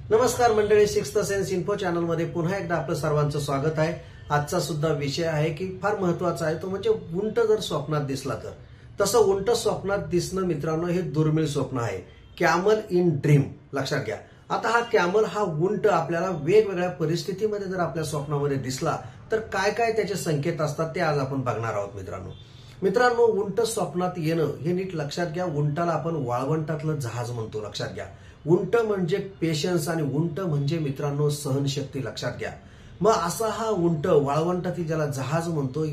नमस्कार मंडळी, sixth sense info channel मध्ये पुन्हा एकदा आपलं सर्वांचं स्वागत आहे। आजचा सुद्धा विषय आहे की फार महत्त्वाचा आहे, तो म्हणजे उंट जर स्वप्नात दिसला तर। तसं उंट स्वप्नात दिसणं मित्रांनो हे दुर्मिळ स्वप्न आहे। कॅमल इन ड्रीम लक्षात घ्या। आता हा कॅमल हा उंट आपल्याला वेगवेगळ्या परिस्थितीमध्ये जर आपल्या स्वप्नामध्ये दिसला तर काय काय त्याचे संकेत असतात ते आज आपण बघणार आहोत मित्रांनो। उंट स्वप्नात येणं हे नीट लक्षात घ्या। उंटाला आपण वाळवंटातलं जहाज म्हणतो, लक्षात घ्या। उंट म्हणजे पेशन्स आणि उंट म्हणजे मित्रांनो सहनशक्ती, लक्षात घ्या। मग असा हा उंट वाळवंटातील ज्याला जहाज म्हणतो,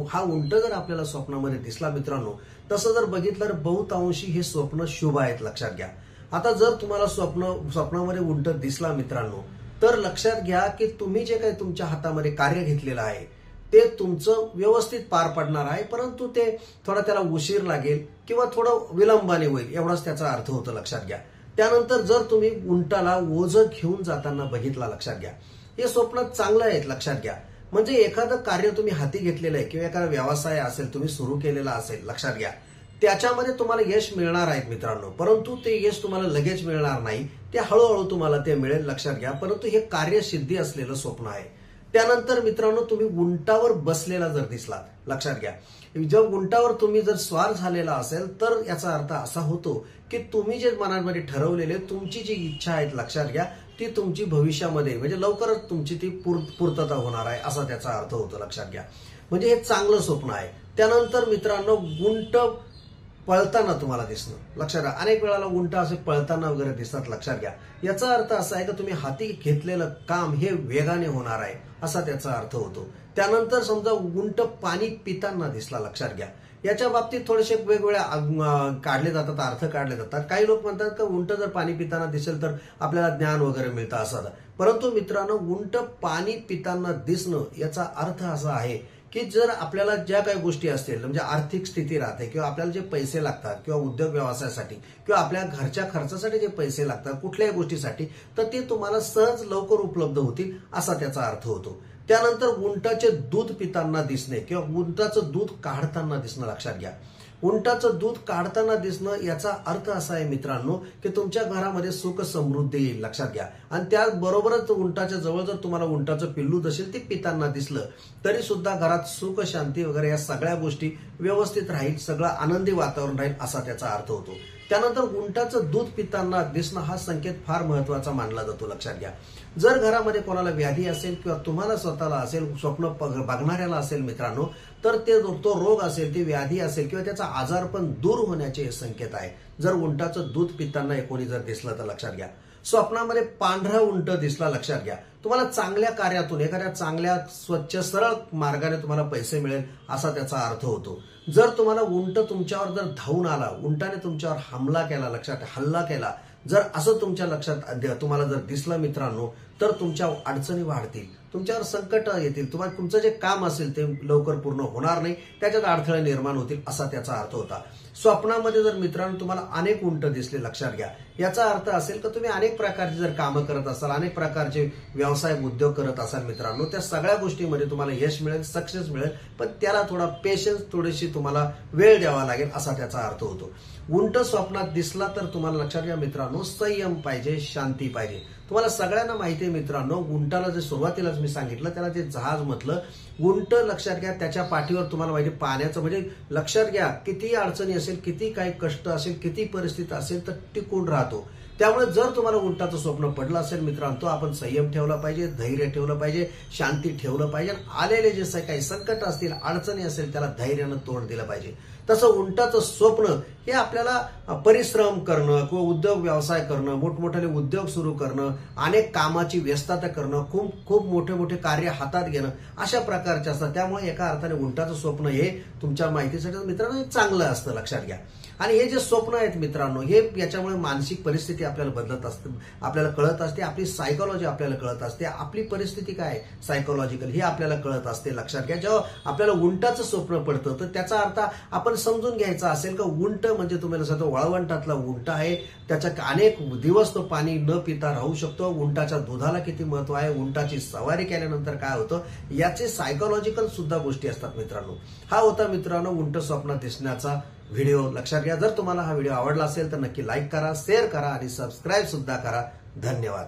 हा उंट जर आपल्याला स्वप्नामध्ये दिसला मित्रांनो, तसं जर बघितलं तर बहुतांशी हे स्वप्न शुभ आहेत, लक्षात घ्या। आता जर तुम्हाला स्वप्नामध्ये उंट दिसला मित्रांनो, तर लक्षात घ्या की तुम्ही जे काही तुमच्या हातामध्ये कार्य घेतलेलं आहे ते तुमचं व्यवस्थित पार पडणार आहे, परंतु ते थोडा त्याला उशीर लागेल किंवा थोडं विलंबाने होईल, एवढाच त्याचा अर्थ होतो, लक्षात घ्या। त्यानंतर जर तुम्ही उंटाला ओझं घेऊन जाताना बघितला, लक्षात घ्या, हे स्वप्न चांगलं आहे, लक्षात घ्या। म्हणजे एखादं कार्य तुम्ही हाती घेतलेलं आहे किंवा एखादा व्यवसाय असेल तुम्ही सुरू केलेला असेल, लक्षात घ्या, त्याच्यामध्ये तुम्हाला यश मिळणार आहे मित्रांनो, परंतु ते यश तुम्हाला लगेच मिळणार नाही, ते हळूहळू तुम्हाला ते मिळेल, लक्षात घ्या। परंतु हे कार्यसिद्धी असलेलं स्वप्न आहे। त्यानंतर मित्रांनो तुम्ही उंटावर बसलेला जर दिसला, लक्षात घ्या, जर उंटावर तुम्ही जर स्वार झालेला असेल तर याचा अर्थ असा होतो की तुम्ही जे मनामध्ये ठरवलेले तुमची जी इच्छा आहे, लक्षात घ्या, ती तुमची भविष्यामध्ये म्हणजे लवकरच तुमची ती पूर्तता होणार आहे, असा त्याचा अर्थ होतो, लक्षात घ्या। म्हणजे हे चांगलं स्वप्न आहे। त्यानंतर मित्रांनो उंट पळताना तुम्हाला दिसणं, लक्षात घ्या। अनेक वेळाला उंट असे पळताना वगैरे दिसतात, लक्षात घ्या। याचा अर्थ असा आहे की तुम्ही हाती घेतलेलं काम हे वेगाने होणार आहे, असा त्याचा अर्थ होतो। त्यानंतर समजा उंट पाणी पिताना दिसला, लक्षात घ्या, याच्या बाबतीत थोडेसे वेगवेगळ्या काढले जातात, अर्थ काढले जातात। काही लोक म्हणतात की उंट जर पाणी पिताना दिसेल तर आपल्याला ज्ञान वगैरे मिळतं असं, परंतु मित्रांनो उंट पाणी पिताना दिसणं याचा अर्थ असा आहे की जर आपल्याला ज्या काही गोष्टी असतील म्हणजे आर्थिक स्थिती राहते किंवा आपल्याला जे पैसे लागतात किंवा उद्योग व्यवसायासाठी किंवा आपल्या घरच्या खर्चासाठी जे पैसे लागतात कुठल्याही गोष्टीसाठी, तर ते तुम्हाला सहज लवकर उपलब्ध होतील, असा त्याचा अर्थ होतो। त्यानंतर उंटाचे दूध पिताना दिसणे किंवा उंटाचं दूध काढताना दिसणं, लक्षात घ्या। उंटाचं दूध काढताना दिसणं याचा अर्थ असा आहे मित्रांनो की तुमच्या घरामध्ये सुख समृद्धी येईल, लक्षात घ्या। आणि त्याचबरोबरच उंटाच्या जवळ जर तुम्हाला उंटाचं पिल्लू दिसेल ते पिताना दिसलं तरी सुद्धा घरात सुख शांती वगैरे या सगळ्या गोष्टी व्यवस्थित राहील, सगळं आनंदी वातावरण राहील, असा त्याचा अर्थ होतो। त्यानंतर उंटाचं दूध पिताना दिसणं हा संकेत फार महत्वाचा मानला जातो, लक्षात घ्या। जर घरामध्ये कोणाला व्याधी असेल किंवा तुम्हाला स्वतःला असेल, स्वप्न बघणाऱ्याला असेल मित्रांनो, तर तो रोग असेल, ती व्याधी असेल किंवा त्याचा आजारपण दूर होण्याचे संकेत आहे जर उंटाचं दूध पिताना कोणी जर दिसलं तर, लक्षात घ्या। स्वप्नामध्ये पांढरा उंट दिसला, लक्षात घ्या, तुम्हाला चांगल्या कार्यातून एखाद्या चांगल्या स्वच्छ सरळ मार्गाने तुम्हाला पैसे मिळेल, असा त्याचा अर्थ होतो। जर तुम्हाला उंट तुमच्यावर जर धावून आला, उंटाने तुमच्यावर हल्ला केला, जर असं तुमच्या लक्षात तुम्हाला जर दिसलं मित्रांनो, तर तुमच्या अडचणी वाढतील, तुमच्यावर संकट येतील, तुमचं जे काम असेल ते लवकर पूर्ण होणार नाही, त्याच्यात अडथळे निर्माण होतील, असा त्याचा अर्थ होता। स्वप्नामध्ये जर मित्रांनो तुम्हाला अनेक उंट दिसले, लक्षात घ्या, याचा अर्थ असेल की तुम्ही अनेक प्रकारची जर कामं करत असाल, अनेक प्रकारचे व्यवसाय उद्योग करत असाल मित्रांनो, त्या सगळ्या गोष्टीमध्ये तुम्हाला यश मिळेल, सक्सेस मिळेल, पण त्याला थोडा पेशन्स, थोडीशी तुम्हाला वेळ द्यावा लागेल, असा त्याचा अर्थ होतो। उंट स्वप्नात दिसला तर तुम्हाला लक्षात घ्या मित्रांनो, संयम पाहिजे, शांती पाहिजे। तुम्हाला सगळ्यांना माहिती आहे मित्रांनो, उंटाला जे सुरुवातीलाच मी सांगितलं त्याला ते जहाज म्हटलं। उंट लक्षात घ्या, त्याच्या पाठीवर तुम्हाला माहिती पाण्याचं म्हणजे लक्षात घ्या, किती अडचणी असेल, किती काही कष्ट असेल, किती परिस्थिती असेल तर टिकून राहतो। त्यामुळे जर तुम्हाला उंटाचं स्वप्न पडलं असेल मित्रांनो, तो आपण संयम ठेवला पाहिजे, धैर्य ठेवलं पाहिजे, शांती ठेवलं पाहिजे, आलेले जे काही संकट असतील, अडचणी असेल त्याला धैर्यानं तोंड दिलं पाहिजे। तसं उंटाचं स्वप्न हे आपल्याला परिश्रम करणं किंवा उद्योग व्यवसाय करणं, मोठमोठे उद्योग सुरू करणं, अनेक कामाची व्यस्तता करणं, खूप मोठे कार्य हातात घेणं, अशा प्रकारचे असतात। त्यामुळे एका अर्थाने उंटाचं स्वप्न हे तुमच्या माहितीसाठी मित्रांनो चांगलं असतं, लक्षात घ्या। आणि हे जे स्वप्न आहेत मित्रांनो, हे याच्यामुळे मानसिक परिस्थिती आपल्याला बदलत असते, आपल्याला कळत असते, आपली सायकोलॉजी आपल्याला कळत असते, आपली परिस्थिती काय सायकोलॉजिकल हे आपल्याला कळत असते, लक्षात घ्या। जेव्हा आपल्याला उंटाचं स्वप्न पडतं तर त्याचा अर्थ आपण समजून घ्यायचा असेल का उंट म्हणजे तुम्हाला सांगतो वाळवंटातला उंट आहे, त्याच्या अनेक दिवस तो पाणी न पिता राहू शकतो, उंटाच्या दुधाला किती महत्व आहे, उंटाची सवारी केल्यानंतर काय होतं, याचे सायकोलॉजिकल सुद्धा गोष्टी असतात मित्रांनो। हा होता मित्रांनो उंट स्वप्नात दिसण्याचा व्हिडिओ, लक्षात घ्या। जर तुम्हाला हा व्हिडिओ आवडला असेल तर नक्की लाईक करा, शेअर करा आणि सबस्क्राईब सुद्धा करा। धन्यवाद।